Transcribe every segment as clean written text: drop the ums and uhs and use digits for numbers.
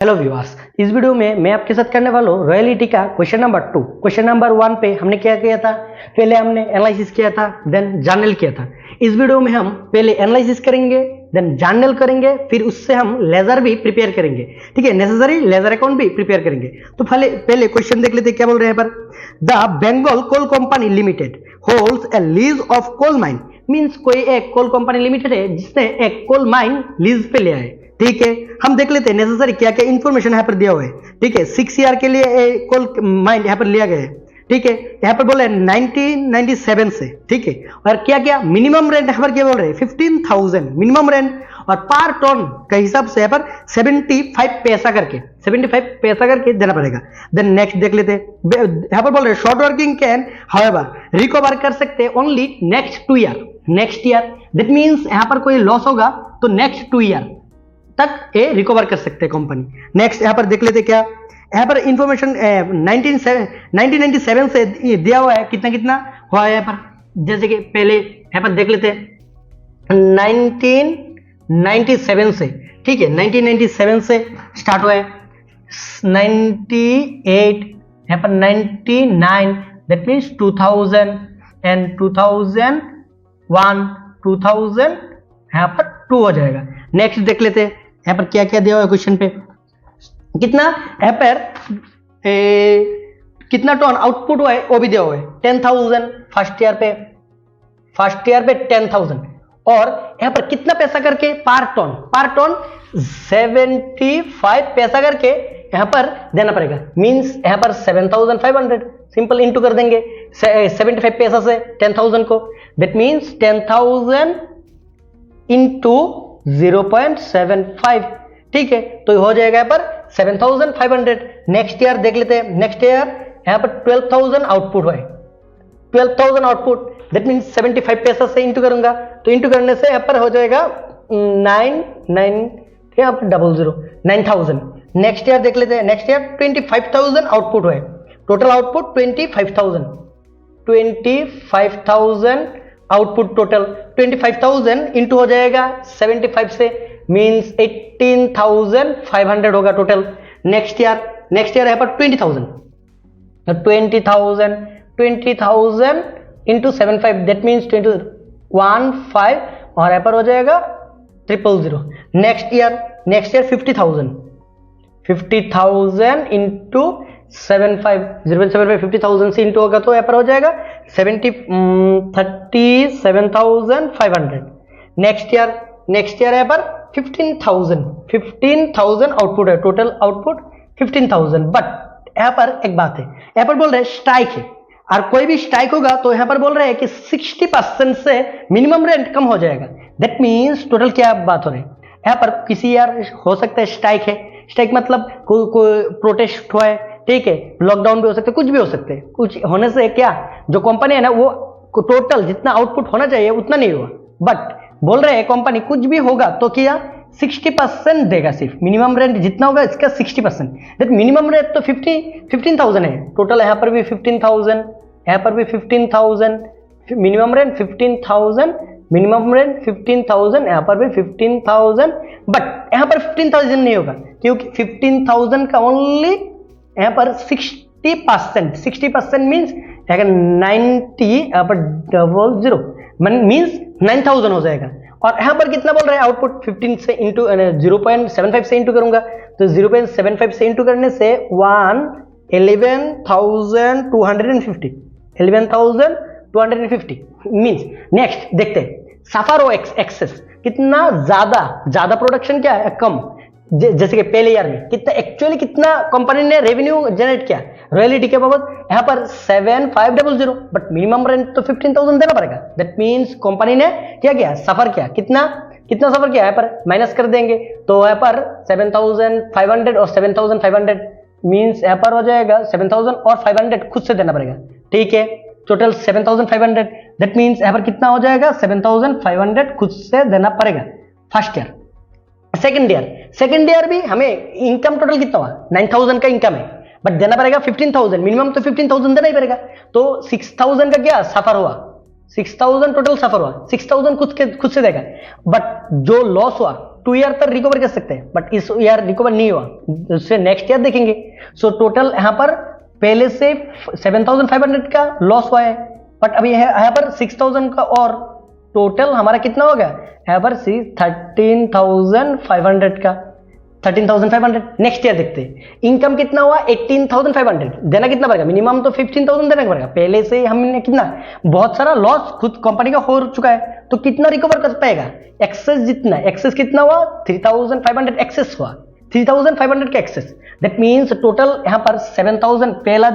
Hello viewers, इस video में मैं आपके साथ करने वाला हूँ रॉयल्टी का क्वेश्चन नंबर 2। क्वेश्चन नंबर 1 पे हमने क्या किया था, पहले हमने एनालिसिस किया था, देन जर्नल किया था। इस वीडियो में हम पहले एनालिसिस करेंगे, देन जर्नल करेंगे, फिर उससे हम लेजर भी प्रिपेयर करेंगे। ठीक है, नेसेसरी लेजर अकाउंट भी प्रिपेयर करेंगे। तो पहले क्वेश्चन देख लेते, क्या बोल रहे हैं पर। The Bengal coal company limited holds a lease of coal mine. Means कोई एक कोल कंपनी लिमिटेड है जिसने एक कोल माइन लीज पे लिया है। ठीक है, हम देख लेते हैं नेसेसरी क्या क्या इंफॉर्मेशन यहाँ पर दिया हुआ है। ठीक है, 6 ईयर के लिए कोल माइन यहाँ पर लिया गया है। ठीक है, यहाँ पर बोल रहे हैं 1997 से। ठीक है, और क्या क्या मिनिमम रेंट यहाँ पर क्या बोल रहे हैं 15,000 मिनिमम रेंट, और पर टन के हिसाब से यहाँ पर 75 पैसा करके 75 पैसा करके देना पड़ेगा। देन नेक्स्ट देख लेते हैं, यहाँ पर बोल रहे हैं short working can however recover कर सकते हैं only next 2 year. Next year that means यहाँ पर कोई लॉस होगा तो नेक्स्ट 2 ईयर तक ये रिकवर कर सकते हैं कंपनी। नेक्स्ट यहाँ पर देख लेते क्या, यहाँ पर इंफॉर्मेशन 1997 से दिया हुआ है, कितना कितना हुआ है यहाँ पर। जैसे कि पहले यहाँ पर देख लेते हैं 1997 से। ठीक है, 1997 से स्टार्ट हुआ है, 98 यहाँ पर 99, दैट मीन्स 2000 एंड 2001 2000 यहाँ पर 2 हो जाएगा। नेक्स्ट देख लेते हैं यहाँ पर क्या क्या दिया हुआ है क्वेश्चन पे, कितना यहाँ पर कितना टन आउटपुट हुआ है वो भी दिया हुआ है। 10,000 फर्स्ट ईयर पे 10,000, और यहाँ पर कितना पैसा करके पर टन 75 पैसा करके यहाँ पर देना पड़ेगा। मींस यहाँ पर 7,500 सिंपल इंटू कर देंगे 75 पैसा से 10,000 को, दैट मीन्स 10,000 इंटू 0.75। ठीक है, तो हो जाएगा यहाँ पर 7,500। नेक्स्ट ईयर देख लेते हैं, नेक्स्ट ईयर यहाँ पर 12,000 आउटपुट है, 12,000 आउटपुट, दैट मीन्स 75 पैसा से इंटू करूंगा, तो इंटू करने से यहाँ पर हो जाएगा 9,000। नेक्स्ट ईयर देख लेते हैं, नेक्स्ट ईयर 25,000 आउटपुट है, total output 25,000 output total 25,000 into हो जाएगा 75 से, मींस 18,500 होगा टोटल। नेक्स्ट ईयर यहाँ पर 20,000 इंटू 75, दैट मीन्स 15, और यहाँ पर हो जाएगा 000। नेक्स्ट ईयर 50,000 इंटू 75, 0.75 से इंटू होगा तो यहाँ पर हो जाएगा 37,500। नेक्स्ट ईयर यहाँ पर 15,000 आउटपुट है, टोटल आउटपुट 15,000। बट यहाँ पर एक बात है, यहाँ पर बोल रहे हैं स्ट्राइक है, और कोई भी स्ट्राइक होगा तो यहाँ पर बोल रहे हैं कि 60% से मिनिमम रेंट कम हो जाएगा। दैट मीन्स टोटल क्या बात हो रही है यहाँ पर, किसी यार हो सकता है स्ट्राइक है, स्ट्राइक मतलब कोई प्रोटेस्ट हुआ है। ठीक है, लॉकडाउन भी हो सकते, कुछ भी हो सकते हैं। कुछ होने से क्या, जो कंपनी है ना वो टोटल जितना आउटपुट होना चाहिए उतना नहीं हुआ, बट बोल रहे हैं कंपनी कुछ भी होगा तो क्या 60% देगा, सिर्फ मिनिमम रेंट जितना होगा इसका 60%। दैट मिनिमम रेंट तो 15,000 है टोटल, यहाँ पर भी 15,000, यहाँ पर भी 15,000, मिनिमम रेंट 15,000, मिनिमम रेंट 15,000, यहाँ पर भी 15,000, बट यहाँ पर 15,000 नहीं होगा क्योंकि 15,000 का ओनली यहाँ पर 60% मीन्स 90, यहाँ पर 00 मीन्स 9,000 हो जाएगा। और यहाँ पर कितना बोल रहे हैं आउटपुट 15 से इंटू 0.75 से इंटू करूंगा, तो 0.75 से इंटू करने से 11,250 मीन्स। नेक्स्ट देखते हैं सफर ओ एक्सेस, कितना ज्यादा प्रोडक्शन क्या है कम, जैसे कि पहले ईयर में कितना कंपनी ने रेवेन्यू जनरेट किया रॉयल्टी के बाबत, यहाँ पर 7,500, बट मिनिमम रेंट तो 15,000 देना पड़ेगा। दैट मीन्स कंपनी ने क्या किया, सफर किया, कितना सफर किया, यहाँ पर माइनस कर देंगे तो यहाँ पर 7,500 और 7,500 मीन्स यहाँ पर हो जाएगा 7,000 और 500 खुद से देना पड़ेगा। ठीक है, टोटल 7,500, दैट मीन्स यहाँ पर कितना हो जाएगा 7,500 खुद से देना पड़ेगा फर्स्ट ईयर। सेकेंड ईयर भी हमें इनकम टोटल कितना हुआ 9,000 का इनकम है, बट देना पड़ेगा 15,000, मिनिमम तो 15,000 देना ही पड़ेगा, तो 6,000 का क्या सफर हुआ, 6,000 टोटल सफर हुआ, 6,000 खुद से देगा, बट जो लॉस हुआ 2 ईयर तक रिकवर कर सकते हैं, बट इस ईयर रिकवर नहीं हुआ, उससे नेक्स्ट ईयर देखेंगे। सो टोटल यहाँ पर पहले से 7,500 का लॉस हुआ है, बट अभी यहाँ पर 6,000 का, और टोटल हमारा कितना हो गया यहाँ पर 13,500 का, 13,500। नेक्स्ट ईयर देखते हैं इनकम कितना हुआ 18,500, देना कितना पड़ेगा, मिनिमम तो 15,000 देना पड़ेगा। पहले से हमने कितना बहुत सारा लॉस खुद कंपनी का हो चुका है, तो कितना रिकवर कर पाएगा, एक्सेस जितना, एक्सेस कितना हुआ 3,500 एक्सेस हुआ, 3,500 का एक्सेस। दैट मीन्स टोटल यहाँ पर 7,000, पहला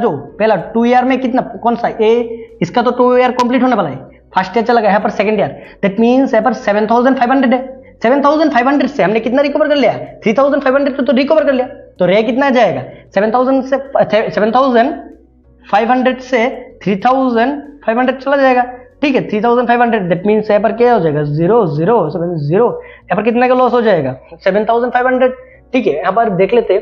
2 ईयर में कितना, कौन सा ए, इसका तो 2 ईयर कंप्लीट होने वाला है, फर्स्ट ईयर चला गया, यहाँ पर सेकंड ईयर। दैट मीन्स यहाँ पर 7,500 है, 7,500 से हमने कितना रिकवर कर लिया, 3,500 तो रिकवर कर लिया, तो रह कितना जाएगा 7,500 से 3,500 चला जाएगा, ठीक है 3,500। दैट मीन्स यहाँ पर क्या हो जाएगा 0,0,7,0, यहाँ पर कितना का लॉस हो जाएगा 7,500, ठीक है। यहाँ पर देख लेते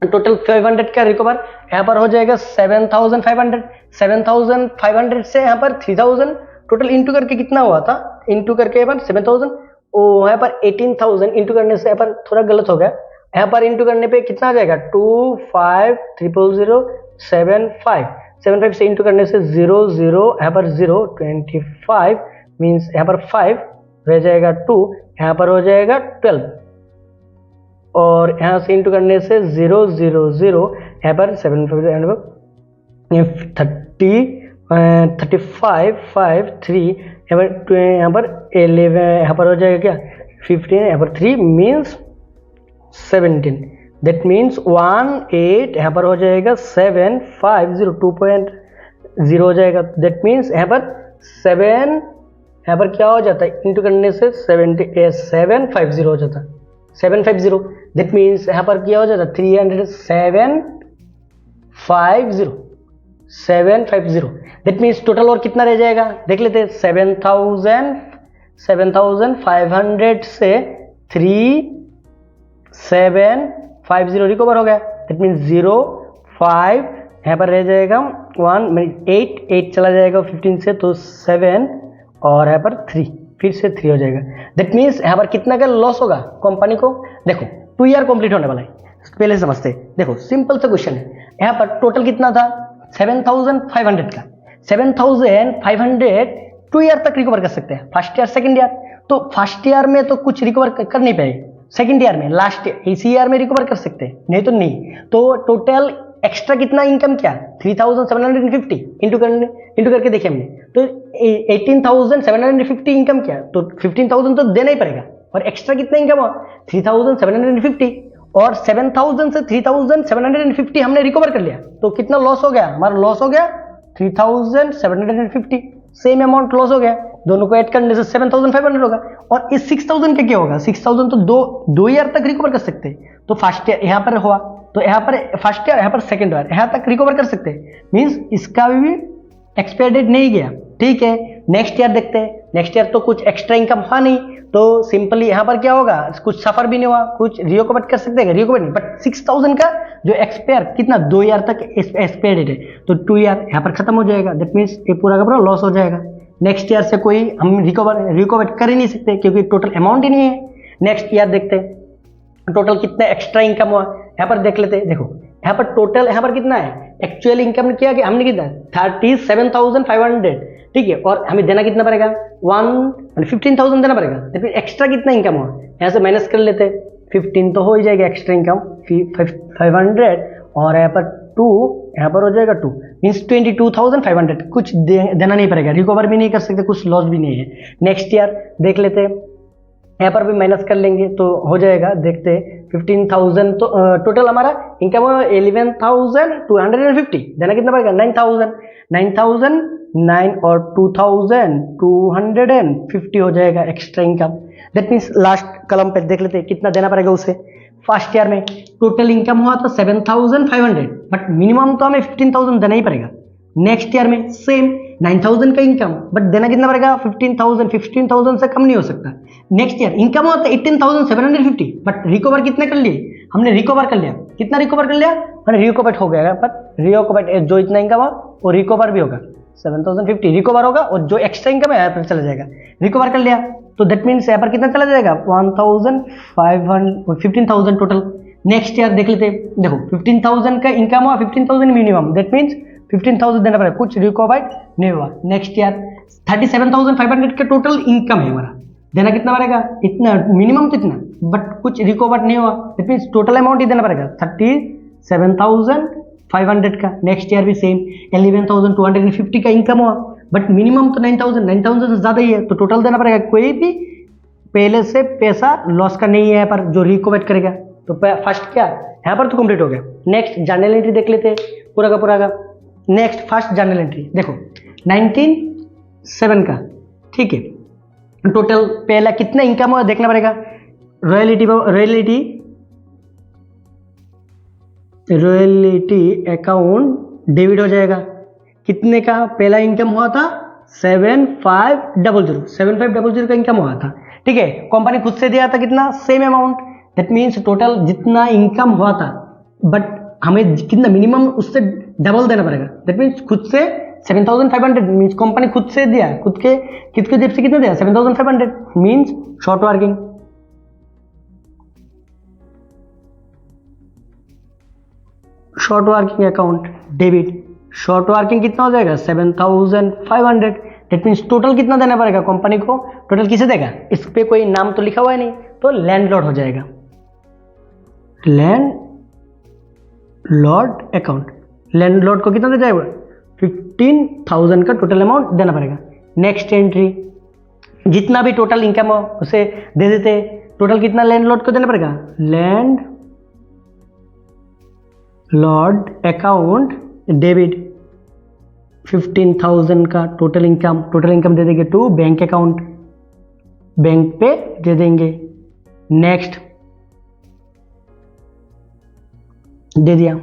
टोटल 500 का रिकवर, यहाँ पर हो जाएगा 7,500, 7,500 से यहाँ पर 3,000, टोटल इंटू करके कितना हुआ था, इंटू करके यहाँ पर 7,000, ओ यहाँ पर 18,000 इंटू करने से यहाँ पर थोड़ा गलत हो गया, यहाँ पर इंटू करने पे कितना आ जाएगा 25,000,075 से इंटू करने से 0,0 यहाँ पर 0, 25 मीन्स यहाँ पर 5 रह जाएगा 2, यहाँ पर हो जाएगा 12, और यहाँ से इंटू करने से 0,0,0 यहाँ पर 7 35 5 3 यहाँ पर 11, यहाँ पर हो जाएगा क्या 15, यहाँ पर 3 मीन्स 17। दैट मीन्स 18 यहाँ पर हो जाएगा 750 2.0 हो जाएगा। दैट मीन्स यहाँ पर 7 यहाँ पर क्या हो जाता है, इंटू करने से 750 हो जाता है, 750। दैट मीन्स यहाँ पर क्या हो जाता है 750। दैट मीन्स टोटल और कितना रह जाएगा देख लेते हैं, 7,500 से 3,750 रिकवर हो गया। दैट मीन्स 0 5 यहाँ पर रह जाएगा 1 8 चला जाएगा 15 से, तो 7 और यहाँ पर 3 फिर से 3 हो जाएगा। दैट मीन्स यहाँ पर कितना का लॉस होगा कंपनी को, देखो 2 ईयर कंप्लीट होने वाला है, पहले समझते हैं। देखो सिंपल सा क्वेश्चन है, यहाँ पर टोटल कितना था 7,500 का, 7,500 2 ईयर तक रिकवर कर सकते हैं, फर्स्ट ईयर सेकंड ईयर। तो फर्स्ट ईयर में तो कुछ रिकवर कर नहीं पाएंगे, सेकंड ईयर में लास्ट इसी ईयर में रिकवर कर सकते हैं, नहीं तो नहीं। तो टोटल एक्स्ट्रा कितना इनकम क्या 3,750 इंटू करके देखिए हमने, तो 18,750 इनकम क्या, तो 15,000 तो देना ही पड़ेगा, और एक्स्ट्रा कितना इनकम हुआ 3,750, और 7,000 से 3,750 हमने रिकवर कर लिया, तो कितना लॉस हो गया, हमारा लॉस हो गया 3,750, सेम अमाउंट लॉस हो गया, दोनों को ऐड करने से 7,500 होगा। और इस 6,000 का क्या होगा, 6,000 तो दो ईयर तक रिकवर कर सकते हैं, तो फर्स्ट ईयर यहाँ पर हुआ, तो यहाँ पर फर्स्ट ईयर, यहाँ पर सेकंड ईयर, यहाँ तक रिकवर कर सकते हैं, मीन्स इसका भी एक्सपायर डेट नहीं गया, ठीक है। नेक्स्ट ईयर देखते हैं, नेक्स्ट ईयर तो कुछ एक्स्ट्रा इनकम हुआ नहीं, तो सिंपली यहाँ पर क्या होगा, कुछ सफर भी नहीं हुआ, कुछ रिकवर कर सकते हैं, रिकवर नहीं, बट 6,000 का जो एक्सपायर कितना 2 ईयर तक एक्सपायर डेट है, तो 2 ईयर यहाँ पर खत्म हो जाएगा। दैट मीन्स ये पूरा का पूरा लॉस हो जाएगा। नेक्स्ट ईयर से कोई हम रिकवर कर ही नहीं सकते, क्योंकि टोटल अमाउंट ही नहीं है। नेक्स्ट ईयर देखते हैं टोटल कितना एक्स्ट्रा इनकम हुआ, यहाँ पर देख लेते हैं। देखो यहाँ पर टोटल यहाँ पर कितना है, एक्चुअल इनकम किया कि हमने कितना 37,500, ठीक है, और हमें देना कितना पड़ेगा 15,000 देना पड़ेगा। तो फिर एक्स्ट्रा कितना इनकम हुआ, यहाँ से माइनस कर लेते हैं, 15 तो हो ही जाएगा एक्स्ट्रा इनकम, 500 और यहाँ पर 2, यहाँ पर हो जाएगा 2, मीन्स 22,500, कुछ देना नहीं पड़ेगा, रिकवर भी नहीं कर सकते, कुछ लॉस भी नहीं है। नेक्स्ट ईयर देख लेते हैं, यहाँ पर भी माइनस कर लेंगे तो हो जाएगा, देखते हैं 15,000, तो टोटल हमारा इनकम 11,250, देना कितना पड़ेगा 9,000 और 2,250 हो जाएगा extra income. That means last कलम पे देख लेते हैं कितना देना पड़ेगा उसे। फर्स्ट ईयर में टोटल इनकम हुआ था 7,500, बट मिनिमम तो हमें 15,000 देना ही पड़ेगा। नेक्स्ट ईयर में सेम 9,000 का इनकम, बट देना कितना पड़ेगा 15,000 से कम नहीं हो सकता। नेक्स्ट ईयर इनकम हुआ था 18,750, बट रिकवर कितना कर लिए हमने, रिकवर कर लिया, कितना रिकवर कर लिया, मैंने रिकवर हो गया, पर रिकवर जो इतना इनकम हुआ वो रिकवर भी होगा, 7050 रिकवर होगा और जो एक्स्ट्रा इनकम है यहाँ पर चला जाएगा। रिकवर कर लिया तो दैट मीन्स यहाँ पर कितना चला जाएगा 15,000 टोटल। नेक्स्ट ईयर देख लेते हैं, देखो 15,000 का इनकम हुआ, 15,000 मिनिमम, दैट मीन्स 15,000 देना पड़ेगा, कुछ रिकवर्ड नहीं हुआ। नेक्स्ट ईयर 37,500 का टोटल इनकम है हमारा, देना कितना पड़ेगा, इतना मिनिमम तो इतना, बट कुछ रिकवर्ड नहीं हुआ, दैट मीन्स टोटल अमाउंट ही देना पड़ेगा 37,500 का। नेक्स्ट ईयर भी सेम 11,250 का इनकम हुआ, बट मिनिमम तो 9,000 से ज़्यादा ही है, तो टोटल देना पड़ेगा। कोई भी पहले से पैसा लॉस का नहीं है यहाँ पर जो रिकवर करेगा। तो फर्स्ट क्या यहाँ पर तो कंप्लीट हो गया। नेक्स्ट जर्नल एंट्री देख लेते हैं पूरा का। नेक्स्ट फर्स्ट जर्नल एंट्री देखो 19,700 का, ठीक है। टोटल पहला कितना इनकम हुआ देखना पड़ेगा। रॉयल्टी अकाउंट डेबिट हो जाएगा। कितने का पहला इनकम हुआ था 7500 का इनकम हुआ था, ठीक है। कंपनी खुद से दिया था कितना, same amount, that means total जितना इनकम हुआ था बट हमें कितना मिनिमम उससे डबल देना पड़ेगा। दैट मीन्स खुद से 7,500 मीन्स कंपनी खुद से दिया, खुद के जेब से कितना दिया 7,500 means short working. Short working account debit, short working कितना हो जाएगा 7,500, दैट मीन्स टोटल कितना देना पड़ेगा कंपनी को, टोटल किसे देगा, इस पे कोई नाम तो लिखा हुआ है नहीं, तो लैंडलॉर्ड हो जाएगा। लैंडलॉर्ड अकाउंट, लैंडलॉर्ड को कितना दे जाएगा 15,000 का टोटल अमाउंट देना पड़ेगा। नेक्स्ट एंट्री जितना भी टोटल इनकम हो उसे दे देते, टोटल कितना लैंडलॉर्ड को देना पड़ेगा, लैंडलॉर्ड अकाउंट डेबिट 15,000 का टोटल इनकम दे देंगे टू बैंक अकाउंट, बैंक पे दे देंगे। नेक्स्ट दे दिया।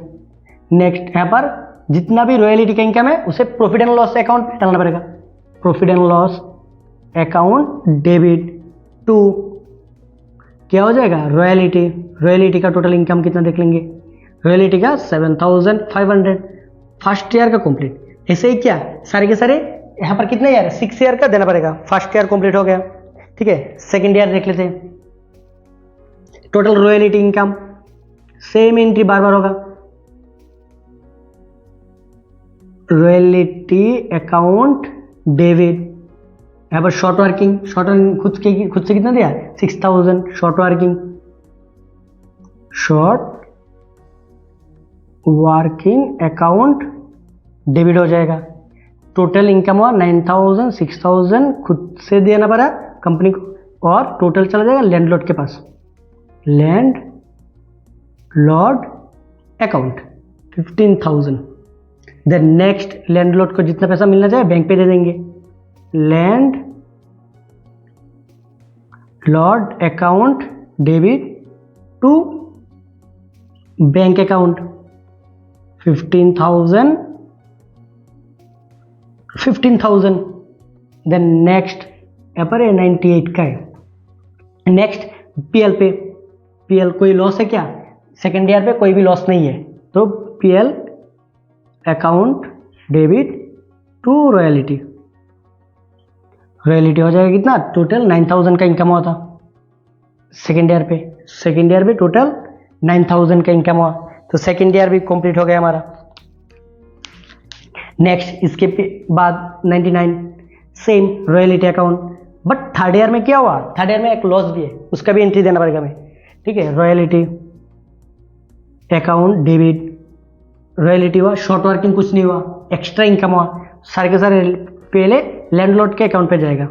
नेक्स्ट यहाँ पर जितना भी रॉयल्टी का इनकम है उसे प्रॉफिट एंड लॉस अकाउंट पे डालना पड़ेगा। Profit and loss account debit to क्या हो जाएगा, रॉयल्टी का टोटल इनकम कितना देख लेंगे, रॉयल्टी का 7,500 फर्स्ट ईयर का कंप्लीट। ऐसे ही क्या सारे के सारे यहाँ पर कितने ईयर 6 ईयर का देना पड़ेगा। फर्स्ट ईयर कंप्लीट हो गया, ठीक है। सेकेंड ईयर देख लेते हैं, total royalty income same entry बार बार होगा। रॉयल्टी अकाउंट डेबिट, यहाँ पर शॉर्ट वर्किंग खुद से कितना दिया 6,000 शॉर्ट वर्किंग अकाउंट डेबिट हो जाएगा। टोटल इनकम हुआ 9,000, 6,000 खुद से देना पड़ा कंपनी को, और टोटल चला जाएगा लैंडलॉर्ड के पास, landlord account 15,000। Then next landlord को जितना पैसा मिलना चाहिए बैंक पे दे देंगे। Landlord account debit to bank account 15,000। Then next यहाँ पर 98 का है। नेक्स्ट पीएल पे, पीएल कोई लॉस है क्या, सेकेंड ईयर पे कोई भी लॉस नहीं है, तो PL account debit to royalty हो जाएगा कितना, टोटल 9,000 का इनकम हुआ था सेकेंड ईयर पे टोटल 9,000 का इनकम हुआ, तो सेकेंड ईयर भी कंप्लीट हो गया हमारा। नेक्स्ट इसके बाद 99 same royalty account, but third year में क्या हुआ, थर्ड ईयर में एक लॉस भी है, उसका भी एंट्री देना पड़ेगा हमें, ठीक है। रॉयल्टी अकाउंट डेबिट, रॉयल्टी हुआ, शॉर्ट वर्किंग कुछ नहीं हुआ, एक्स्ट्रा इनकम हुआ, सारे के सारे पहले लैंडलॉर्ड के अकाउंट पे जाएगा।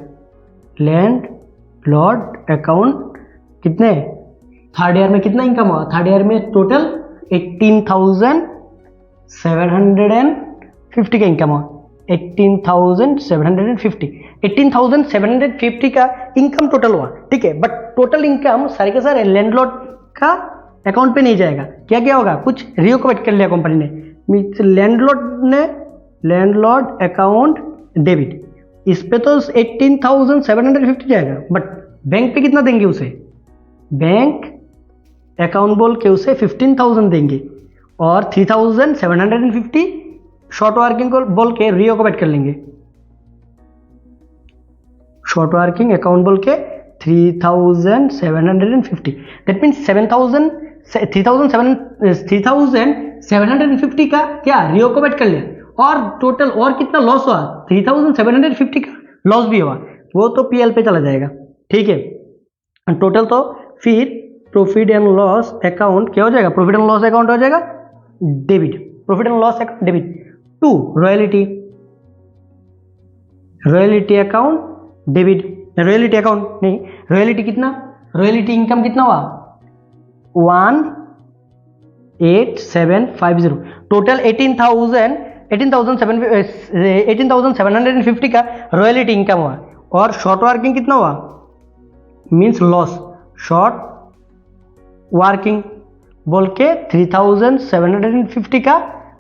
लैंडलॉर्ड अकाउंट कितने, थर्ड ईयर में कितना इनकम हुआ, थर्ड ईयर में टोटल 18,750 का इनकम हुआ। 18,750 का इनकम टोटल हुआ, ठीक है। बट टोटल इनकम सारे के सारे लैंडलॉर्ड का अकाउंट पे नहीं जाएगा। क्या क्या होगा, कुछ रिकवर कर लिया कंपनी ने, लैंडलॉर्ड अकाउंट डेबिट, इस पे तो 18,750 जाएगा, बट बैंक पे कितना देंगे उसे, बैंक अकाउंट बोल के उसे 15,000 देंगे, और 3,750 शॉर्ट वर्किंग को बोल के रीऑक्युपेट कर लेंगे, शॉर्ट वर्किंग अकाउंट बोल के 3750, दैट मीन्स 3750 का क्या रीऑक्युपेट कर लिया, और टोटल और कितना लॉस हुआ 3750 का लॉस भी हुआ, वो तो पीएल पे चला जाएगा, ठीक है। टोटल तो फिर प्रॉफिट एंड लॉस अकाउंट क्या हो जाएगा, प्रॉफिट एंड लॉस अकाउंट हो जाएगा debit, profit and loss account debit to royalty, royalty account debit, royalty account नहीं, रॉयल्टी कितना, रॉयल्टी इनकम कितना हुआ 18750, टोटल 18,750 का रॉयल्टी इनकम हुआ, और शॉर्ट वर्किंग कितना हुआ मीन्स लॉस, शॉर्ट वर्किंग बोल के 3750 का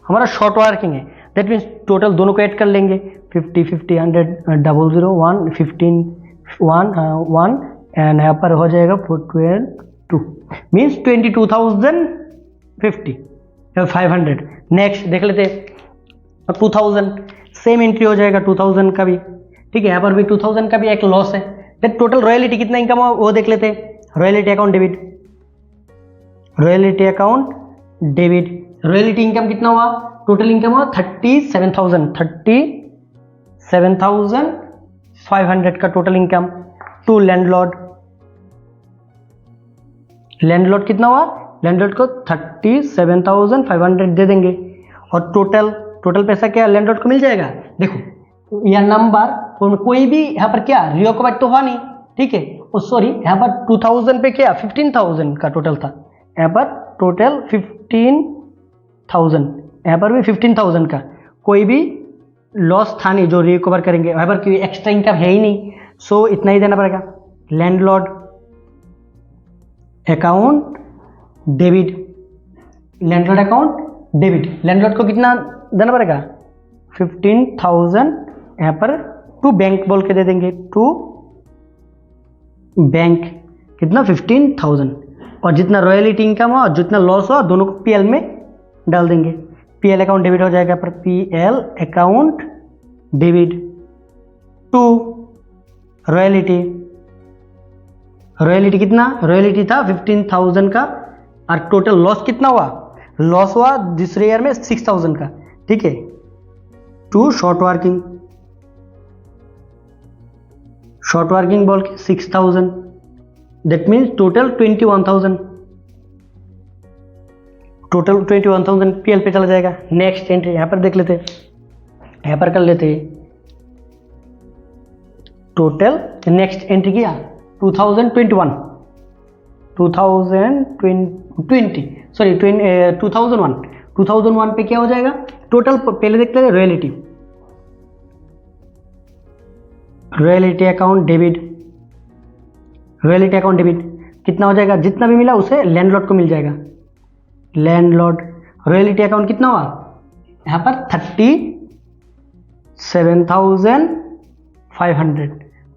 हमारा शॉर्ट वर्किंग है, दैट मीन्स टोटल दोनों को ऐड कर लेंगे 50 50 100 00 1 15 1 1 एंड यहाँ पर हो जाएगा 412 मीन्स 22,500। नेक्स्ट देख लेते 2000, सेम एंट्री हो जाएगा 2000 का भी, ठीक है। यहाँ पर भी 2000 का भी एक लॉस है, दैट टोटल रॉयल्टी कितना इनकम हुआ वो देख लेते, royalty account debit, royalty account debit, royalty income कितना हुआ, टोटल इनकम हुआ 37,500 का total income to landlord, landlord कितना हुआ, लैंडलॉर्ड को 37,500 दे देंगे, और टोटल पैसा क्या लैंडलॉर्ड को मिल जाएगा। देखो यह नंबर कोई भी यहाँ पर क्या रीऑक्युपेट तो हुआ नहीं, ठीक है, और सॉरी यहाँ पर 2000 पे क्या 15,000 का टोटल था, यहाँ पर टोटल 15,000, यहाँ पर भी 15,000 का कोई भी लॉस था नहीं जो रिकवर करेंगे, यहाँ पर कोई एक्स्ट्रा इनकम है ही नहीं, सो इतना ही देना पड़ेगा। Landlord account debit, landlord account debit, landlord को कितना देना पड़ेगा 15,000, यहाँ पर टू बैंक बोल के दे देंगे, टू बैंक कितना 15,000, और जितना रॉयल्टी इनकम हुआ जितना लॉस हुआ दोनों को पीएल में डाल देंगे, पीएल अकाउंट डेबिट हो जाएगा, पर PL account debit to royalty, royalty कितना, रॉयल्टी था 15,000 का, और टोटल लॉस कितना हुआ, लॉस हुआ दूसरे ईयर में 6,000 का, ठीक है, to short working, short working बोल के 6,000, that means total 21,000, total 21,000 PL पे चला जाएगा। नेक्स्ट एंट्री यहाँ पर देख लेते, यहाँ पर कर लेते टोटल, नेक्स्ट एंट्री किया 2021 2001 पे क्या हो जाएगा टोटल, पहले देखते हैं royalty, royalty account debit, royalty account debit कितना हो जाएगा, जितना भी मिला उसे लैंडलॉर्ड को मिल जाएगा, लैंडलॉर्ड रॉयल्टी अकाउंट कितना हुआ यहाँ पर 37,500,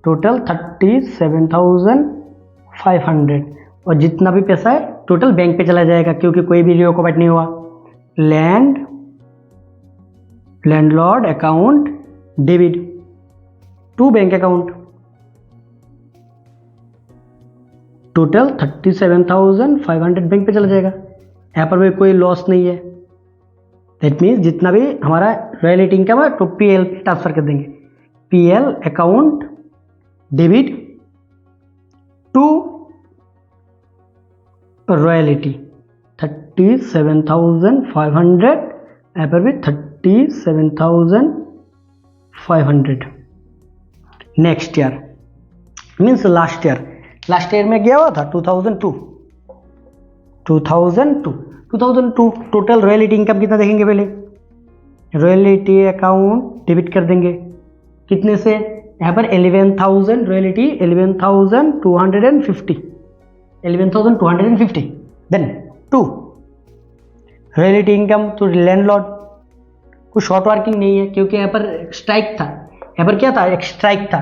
टोटल 37,500, और जितना भी पैसा है टोटल बैंक पे चला जाएगा क्योंकि कोई भी रिओक्युपेट नहीं हुआ। Landlord account debit to bank account, total 37,500 bank पे चला जाएगा, यहाँ पर भी कोई लॉस नहीं है, दैट मीन्स जितना भी हमारा रॉयल्टी इनकम है तो पीएल ट्रांसफर कर देंगे, PL account debit to royalty 37,500, यहाँ पर भी 37,500। Next year means last year, last year में गया हुआ था 2002 टोटल रॉयल्टी इनकम कितना देखेंगे, पहले रॉयल्टी अकाउंट डेबिट कर देंगे कितने से, यहाँ पर 11,000 royalty 11,250 then to royalty income to landlord, कुछ शॉर्ट वर्किंग नहीं है क्योंकि यहाँ पर स्ट्राइक था, यहाँ पर क्या था एक स्ट्राइक था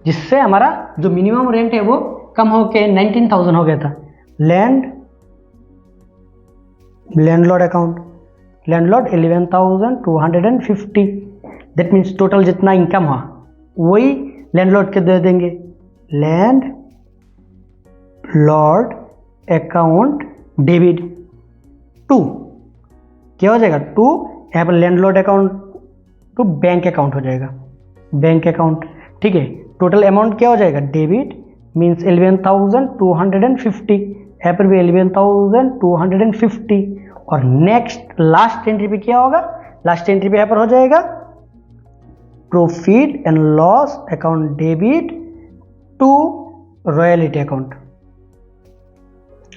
जिससे हमारा जो मिनिमम रेंट है वो कम होके 19,000 हो गया था। Landlord account, landlord 11,250, that means total जितना इनकम हुआ वही लैंडलॉर्ड के दे देंगे। Landlord account debit to क्या हो जाएगा, टू यहाँ पर landlord account to bank account हो जाएगा, बैंक अकाउंट। ठीक है, टोटल अमाउंट क्या हो जाएगा, डेबिट मीन्स 11,250, यहाँ पर भी 11,250। और नेक्स्ट लास्ट एंट्री पे क्या होगा, लास्ट एंट्री पे यहाँ पर हो जाएगा profit and loss account debit to royalty account,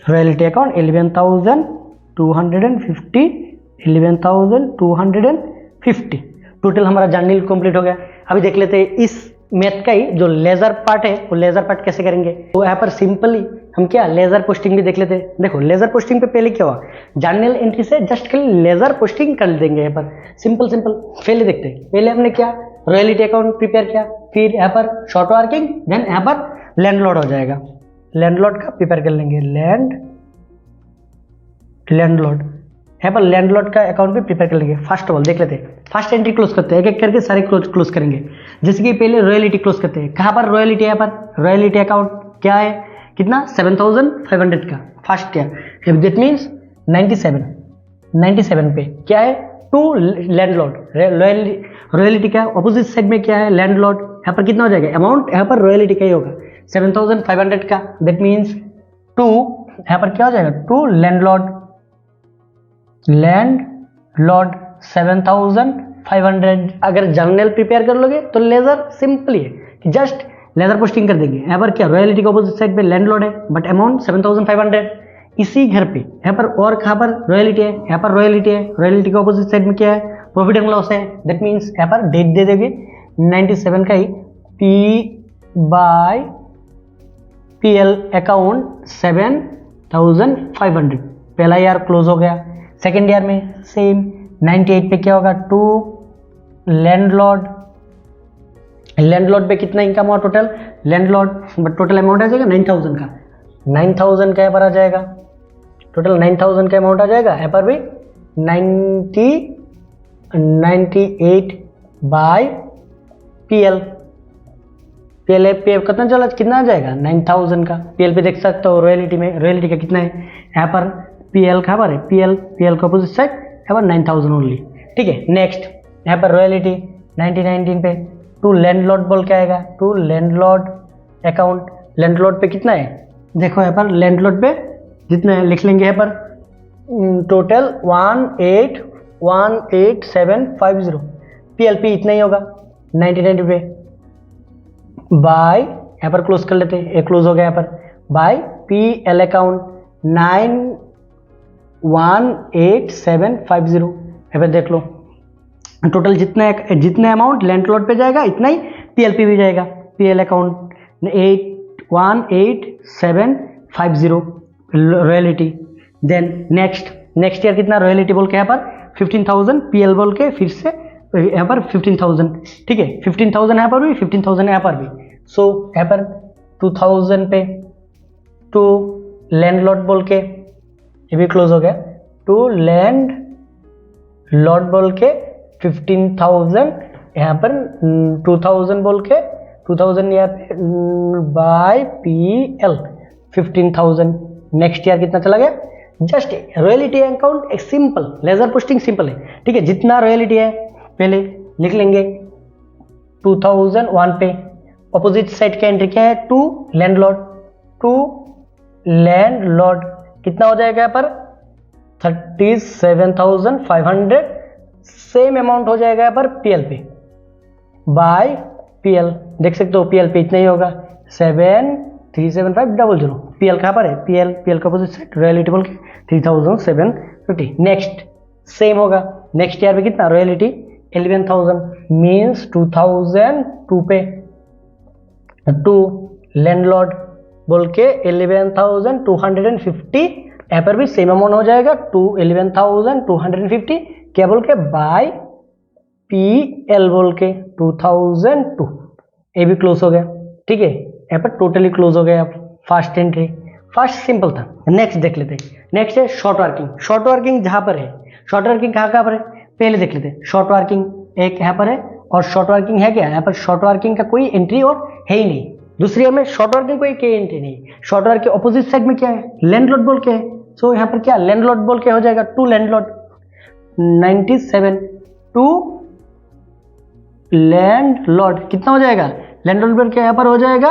royalty account 11,250, 11,250। Total हमारा जर्नल कंप्लीट हो गया। अभी देख लेते हैं इस मैथ का ही जो लेजर पार्ट है वो लेजर पार्ट कैसे करेंगे। तो यहाँ पर सिंपली हम क्या लेजर पोस्टिंग भी देख लेते हैं। देखो लेजर पोस्टिंग पे पहले क्या हुआ, जर्नल एंट्री से जस्ट खाली लेजर पोस्टिंग कर देंगे। यहाँ पर सिंपल सिंपल पहले देखते हैं। पहले हमने क्या रॉयल्टी अकाउंट प्रिपेयर किया, फिर यहाँ पर शॉर्ट वर्किंग, देन यहाँ पर लैंडलॉर्ड हो जाएगा। लैंडलॉर्ड का प्रिपेयर कर लेंगे, लैंडलॉर्ड यहाँ पर लैंडलॉर्ड का अकाउंट भी प्रिपेयर कर लेंगे। फर्स्ट ऑफ ऑल देख लेते हैं, फर्स्ट एंट्री क्लोज करते हैं, एक एक करके सारे क्लोज करेंगे। जैसे कि पहले रॉयल्टी क्लोज करते हैं, कहाँ पर रॉयल्टी, यहाँ पर रॉयल्टी अकाउंट क्या है, कितना 7,500 का फर्स्ट ईयर, दैट मीन्स 97 पे क्या है टू लैंडलॉर्ड। रॉयल्टी का अपोजिट साइड में क्या है, लैंडलॉर्ड। यहाँ पर कितना हो जाएगा अमाउंट, यहाँ पर रॉयल्टी का ही होगा 7,500 का, दैट मीन्स टू यहाँ पर क्या हो जाएगा टू लैंडलॉर्ड, लैंडलॉर्ड 7,500। अगर जर्नल प्रिपेयर कर लोगे तो लेजर सिंपली है कि जस्ट लेजर पोस्टिंग कर देंगे। यहाँ पर क्या रॉयल्टी के अपोजिट साइड पे लैंडलॉर्ड है बट अमाउंट 7,500। इसी घर पे यहाँ पर और कहाँ पर रॉयल्टी है, यहाँ पर रॉयल्टी है, रॉयल्टी के अपोजिट साइड में क्या है प्रॉफिट एंड लॉस है, दैट मीन्स यहाँ पर डेट दे देंगे 97 का ही P/PL अकाउंट 7,500। पहला ईयर क्लोज हो गया। सेकेंड ईयर में सेम 98 पे क्या होगा टू लैंडलॉर्ड। लैंडलॉर्ड पे कितना इनकम हुआ total, landlord but total amount आ जाएगा 9,000 का, 9,000 का यहाँ पर आ जाएगा, टोटल 9,000 का अमाउंट आ जाएगा। यहाँ पर भी 98 बाय PL, PL पे कितना चला, कितना आ जाएगा 9,000 का। PL पे देख सकते हो रॉयल्टी में, रॉयल्टी का कितना है यहाँ पर PL कहाँ पर है, PL का अपोजिट साइड यहाँ पर 9,000 ओनली। ठीक है, नेक्स्ट यहाँ पर रॉयल्टी 19 पे टू लैंडलॉर्ड बोल के आएगा, टू लैंडलॉर्ड अकाउंट। लैंडलॉर्ड पे कितना है देखो, यहाँ पर लैंडलॉर्ड पे जितना है लिख लेंगे यहाँ पर टोटल 1,81750। PL पे इतना ही होगा 99 पे बाय यहाँ पर क्लोज कर लेते हैं, एक क्लोज हो गया यहाँ पर बाय PL अकाउंट 9,18750। यहाँ पर देख लो टोटल जितना अमाउंट लैंडलॉर्ड पे जाएगा इतना ही PL पे भी जाएगा। PL account 18750 royalty. Then next year कितना रॉयल्टी बोल के यहाँ पर 15,000, PL बोल के फिर से यहाँ पर 15,000। ठीक है, 15,000 यहाँ पर भी, 15,000 यहाँ पर भी। सो यहाँ पर 2,000 पे टू लैंडलॉर्ड बोल के ये भी क्लोज हो गया, टू लैंडलॉर्ड बोल के 15,000 यहाँ पर 2,000 बोल के 2,000 यहाँ पे बाय PL 15,000। नेक्स्ट ईयर कितना चला गया, जस्ट रॉयल्टी अकाउंट एक सिंपल लेजर पोस्टिंग सिंपल है। ठीक है, जितना रॉयल्टी है पहले लिख लेंगे 2001 पे। अपोजिट साइड का एंट्री क्या है टू लैंडलॉर्ड, टू लैंडलॉर्ड कितना हो जाएगा यहाँ पर 37,500। सेम अमाउंट हो जाएगा यहाँ पर PL पे बाय PL। देख सकते हो PL पे इतना ही होगा 7,37500। PL कहाँ पर है, PL का अपोजिट साइड रॉयल्टी बोल के 3,750। नेक्स्ट सेम होगा, नेक्स्ट ईयर में कितना रॉयल्टी 11,000 मीन्स 2002 पे टू लैंडलॉर्ड बोल के 11,250। यहाँ पर भी सेम अमाउंट हो जाएगा टू 11,250 क्या बोल के बाय PL बोल के 2002। ये भी क्लोज हो गया। ठीक है, यहाँ पर टोटली क्लोज हो गया फर्स्ट एंट्री। फर्स्ट सिंपल था। नेक्स्ट देख लेते हैं, नेक्स्ट है शॉर्ट वर्किंग। शॉर्ट वर्किंग जहाँ पर है शॉर्ट वर्किंग कहाँ कहाँ पर है पहले देख लेते हैं। शॉर्ट वर्किंग एक यहाँ पर है और शॉर्ट वर्किंग है क्या, यहाँ पर शॉर्ट वर्किंग का कोई एंट्री और है ही नहीं। दूसरी में शॉर्ट वर्किंग कोई एंट्री नहीं। शॉर्ट वर्क के ऑपोजिट साइड में क्या है, लैंडलॉर्ड बोल के है। सो यहाँ पर क्या लैंडलॉर्ड बोल के हो जाएगा, टू लैंडलॉर्ड 97 टू लैंडलॉर्ड कितना हो जाएगा, लैंडलॉर्ड बोल के यहाँ पर हो जाएगा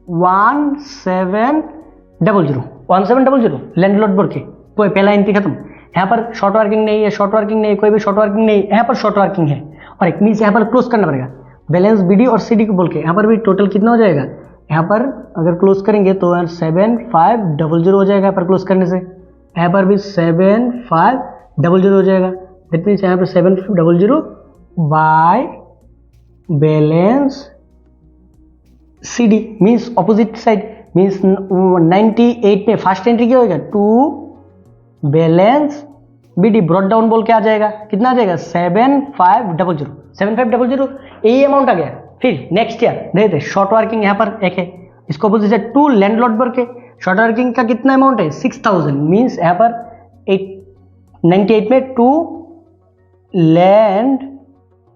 1700 लैंडलॉर्ड बोल के कोई पहला एंट्री खत्म। यहाँ पर शॉर्ट वर्किंग नहीं है, शॉर्ट वर्किंग नहीं, कोई भी शॉर्ट वर्किंग नहीं, यहाँ पर शॉर्ट वर्किंग है और एक मीन्स यहाँ पर क्लोज करना पड़ेगा बैलेंस बीडी और सीडी को बोल के। यहाँ पर भी टोटल कितना हो जाएगा, यहाँ पर अगर क्लोज करेंगे तो 7500 हो जाएगा। यहाँ पर क्लोज करने से यहाँ पर भी 7500 हो जाएगा। दैट मीन्स यहाँ पर 7500 by balance CD means opposite side means 98 में फर्स्ट एंट्री क्या होगा, to balance BD brought down बोल के आ जाएगा। कितना आ जाएगा 7500 यही अमाउंट आ गया। फिर नेक्स्ट ईयर देखते शॉर्ट वर्किंग यहाँ पर एक है, इसको बोलते हैं टू लैंडलॉर्ड बोल के। शॉर्ट वर्किंग का कितना अमाउंट है 6000 मीन्स यहाँ पर 98 में टू लैंड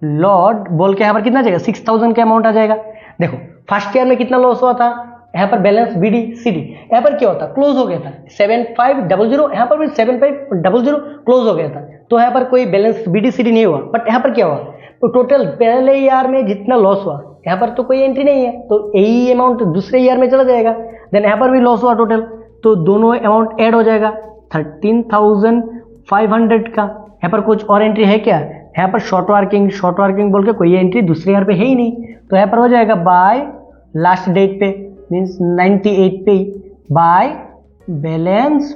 लॉर्ड बोल के यहाँ पर कितना आ जाएगा 6000 का अमाउंट आ जाएगा। देखो फर्स्ट ईयर में कितना लॉस हुआ था, यहाँ पर बैलेंस बीडी सीडी यहाँ पर क्या होता क्लोज हो गया था 7500, यहाँ पर भी 7500 क्लोज हो गया था। तो यहाँ पर कोई बैलेंस बीडी सीडी नहीं हुआ। बट यहाँ पर क्या हुआ, तो टोटल पहले ईयर में जितना लॉस हुआ यहाँ पर तो कोई एंट्री नहीं है, तो यही अमाउंट दूसरे ईयर में चला जाएगा। देन यहाँ पर भी लॉस हुआ टोटल, तो दोनों अमाउंट ऐड हो जाएगा 13500 का। यहाँ पर कुछ और एंट्री है क्या, यहाँ पर शॉर्ट वर्किंग बोल के कोई एंट्री दूसरे ईयर पे है ही नहीं। तो यहाँ पर हो जाएगा बाय लास्ट डेट पे मीन्स 98 पे बाय बैलेंस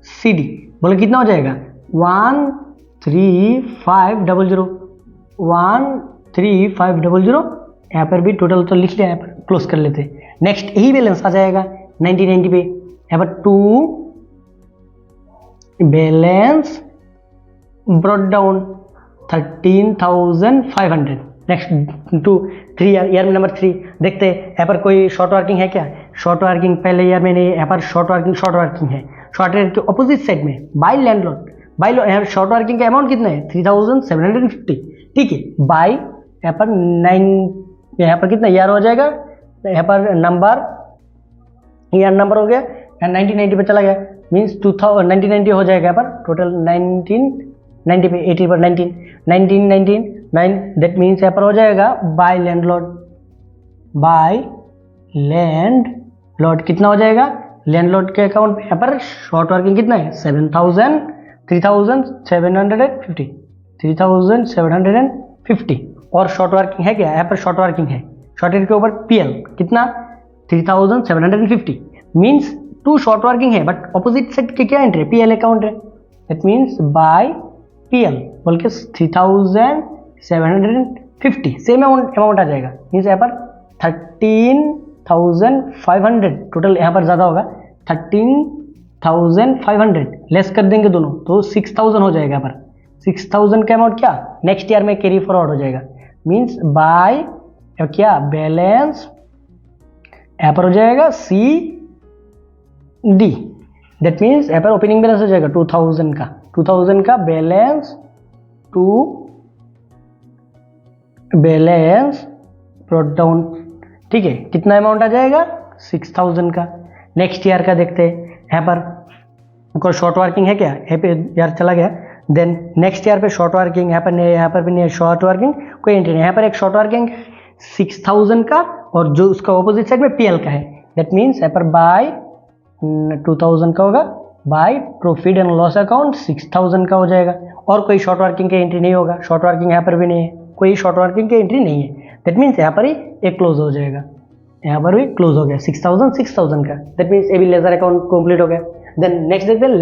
सीडी बोले कितना हो जाएगा 13500 यहाँ पर भी टोटल तो लिख लिया, यहाँ पर क्लोज कर लेते। नेक्स्ट यही बैलेंस आ जाएगा 1990 पे, यहाँ पर to balance brought down 13500। Next to 3 ईयर में नंबर 3 देखते हैं यहाँ पर कोई शॉर्ट वर्किंग है क्या, शॉर्ट वर्किंग पहले ईयर में नहीं, यहाँ पर शॉर्ट वर्किंग है। शॉर्ट वर्किंग के ऑपोजिट साइड में बाय लैंडलॉर्ड शॉर्ट वर्किंग का अमाउंट कितना है 3750 ठीक है। बाय यहाँ पर 9 यहाँ पर कितना ईयर हो जाएगा, यहाँ पर ईयर नंबर हो गया 1990 पे चला गया मीन्स 1990 हो जाएगा। यहाँ पर टोटल 1990 पे 80 पर 19 दैट मीन्स यहाँ पर हो जाएगा बाय लैंडलॉर्ड कितना हो जाएगा, लैंडलॉर्ड के अकाउंट पे यहाँ पर शॉर्ट वर्किंग कितना है 3750 और शॉर्ट वर्किंग है क्या, यहाँ पर शॉर्ट वर्किंग है। शॉर्ट वर्किंग के ऊपर पीएल कितना 3750 मीन्स टू शॉर्ट वर्किंग है बट ऑपोजिट साइड के क्या एंट्री है पीएल अकाउंट है। दैट मीन्स बाय पीएल बोल के 3750 सेम अमाउंट आ जाएगा मीन्स यहाँ पर 13500 टोटल यहाँ पर ज़्यादा होगा 13500 लेस कर देंगे दोनों तो 6000 हो जाएगा। यहाँ पर 6000 का अमाउंट क्या नेक्स्ट ईयर में कैरी फॉरवर्ड हो जाएगा मीन्स बाय क्या बैलेंस यहाँ पर हो जाएगा सी डी। दैट मीन्स यहाँ पर ओपनिंग बैलेंस हो जाएगा 2000 का balance to balance brought down ठीक है। कितना अमाउंट आ जाएगा 6000 का। नेक्स्ट ईयर का देखते हैं, यहाँ पर कोई शॉर्ट वर्किंग है क्या, यहाँ पे यार चला गया। देन नेक्स्ट ईयर पे शॉर्ट वर्किंग यहाँ पर भी नहीं शॉर्ट वर्किंग कोई एंट्री नहीं। यहाँ पर एक शॉर्ट वर्किंग 6000 का और जो उसका ऑपोजिट साइड में पीएल का है। दैट मीन्स यहाँ पर बाय 2000 का होगा by profit and loss account 6000 का हो जाएगा और कोई शॉर्ट वर्किंग की एंट्री नहीं होगा। शॉर्ट वर्किंग यहाँ पर भी नहीं है, कोई शॉर्ट वर्किंग की एंट्री नहीं है। दैट मीन्स यहाँ पर ही एक क्लोज हो जाएगा, यहाँ पर भी क्लोज हो गया 6000 का। दैट मीन्स ये भी लेजर अकाउंट कंप्लीट हो गया। देन नेक्स्ट देखते हैं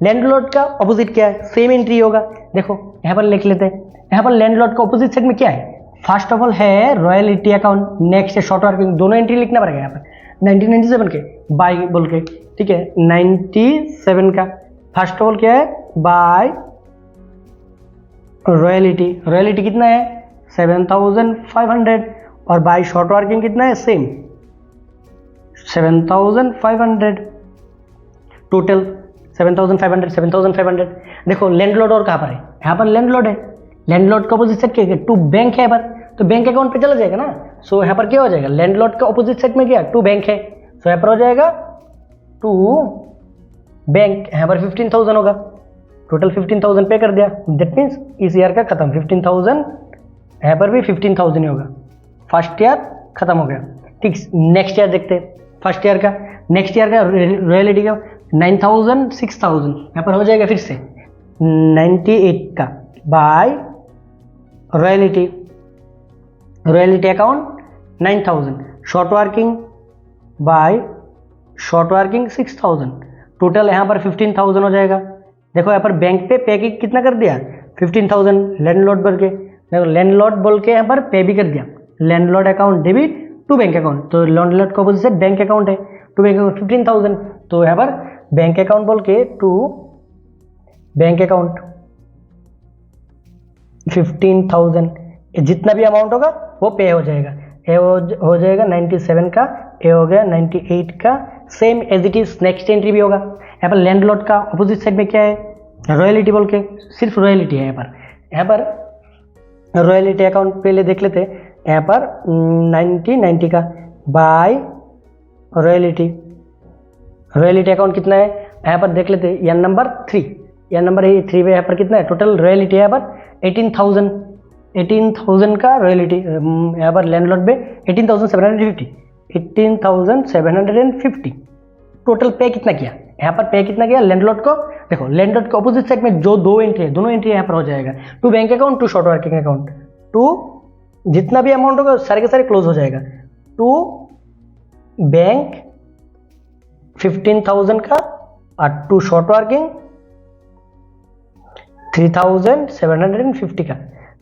लैंडलॉर्ड का ऑपोजिट क्या है, सेम एंट्री होगा। देखो यहाँ पर लिख लेते हैं, यहाँ पर लैंडलॉर्ड का ऑपोजिट साइड में क्या है, फर्स्ट ऑफ ऑल है रॉयल्टी अकाउंट, नेक्स्ट है शॉर्ट वर्किंग, दोनों एंट्री लिखना पड़ेगा यहाँ पर 1997 के बाय बोल के ठीक है। 97 का फर्स्ट ऑफ ऑल क्या है बाय रॉयल्टी कितना है 7500 और बाय शॉर्ट वर्किंग कितना है सेम 7500 टोटल 7,500 7,500। देखो लैंडलॉर्ड और कहाँ पर है, यहाँ पर लैंडलॉर्ड है, लैंडलॉर्ड का ऑपोजिट साइड क्या है, टू बैंक है यहाँ पर, तो बैंक अकाउंट पे चला जाएगा ना। सो यहाँ पर क्या हो जाएगा, लैंडलॉर्ड का ऑपोजिट साइड में क्या, टू बैंक है, सो यहाँ पर हो जाएगा टू बैंक, यहाँ पर 15,000 होगा, टोटल 15,000 पे कर दिया। दैट मीन्स इस ईयर का खत्म, 15,000, यहाँ पर भी 15,000 ही होगा, फर्स्ट ईयर खत्म हो गया। ठीक, नेक्स्ट ईयर देखते हैं, फर्स्ट ईयर का, नेक्स्ट ईयर का रॉयल्टी का 9,000 6,000, यहाँ पर हो जाएगा फिर से 98 का by royalty, royalty account 9,000, short working by short working 6,000, total यहाँ पर 15,000 हो जाएगा। देखो यहाँ पर बैंक पे पे कितना कर दिया, 15,000 लैंडलॉर्ड बोल के, देखो लैंडलॉर्ड बोल के यहाँ पर पे भी कर दिया, landlord account debit to bank account, तो लैंडलॉर्ड का ऑपोजिट बैंक अकाउंट है, टू बैंक अकाउंट 15,000, तो यहाँ पर बैंक अकाउंट बोल के टू बैंक अकाउंट 15,000, जितना भी अमाउंट होगा वो पे हो जाएगा, ए हो जाएगा 97 का, ए हो गया 98 का, same as it is next entry भी होगा। यहाँ पर लैंडलॉर्ड का ऑपोजिट साइड में क्या है, रॉयल्टी बोल के, सिर्फ रॉयल्टी है यहाँ पर रॉयल्टी अकाउंट पहले देख लेते हैं, यहाँ पर 90 का बाय रॉयल्टी, रॉयल्टी अकाउंट कितना है यहाँ पर देख लेते हैं, या नंबर 3, या नंबर 3 में यहाँ पर कितना है टोटल रॉयल्टी, यहाँ पर 18,000 का रॉयल्टी, यहाँ पर लैंडलॉर्ड में 18,750 टोटल पे कितना किया, यहाँ पर पे कितना किया लैंडलॉर्ड को। देखो लैंडलॉर्ड के ऑपोजिट साइड में जो दो एंट्री है, दोनों एंट्री यहाँ पर हो जाएगा, to bank account to short working account, to जितना भी अमाउंट होगा सारे के सारे क्लोज हो जाएगा, टू बैंक 15,000 का और टू शॉर्ट वर्किंग 3,750 का।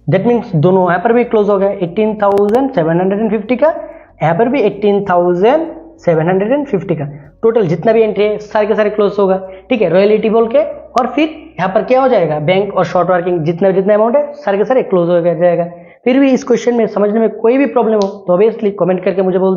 दैट मीन्स दोनों यहाँ पर भी क्लोज हो गया, 18,750 का, यहाँ पर भी 18,750 का, टोटल जितना भी एंट्री है सारे के सारे क्लोज होगा। ठीक है, रॉयल्टी बोल के, और फिर यहाँ पर क्या हो जाएगा, बैंक और शॉर्ट वर्किंग जितना जितना अमाउंट है सारे के सारे क्लोज हो जाएगा। फिर भी इस क्वेश्चन में समझने में कोई भी प्रॉब्लम हो तो ऑब्वियसली कमेंट करके मुझे बोल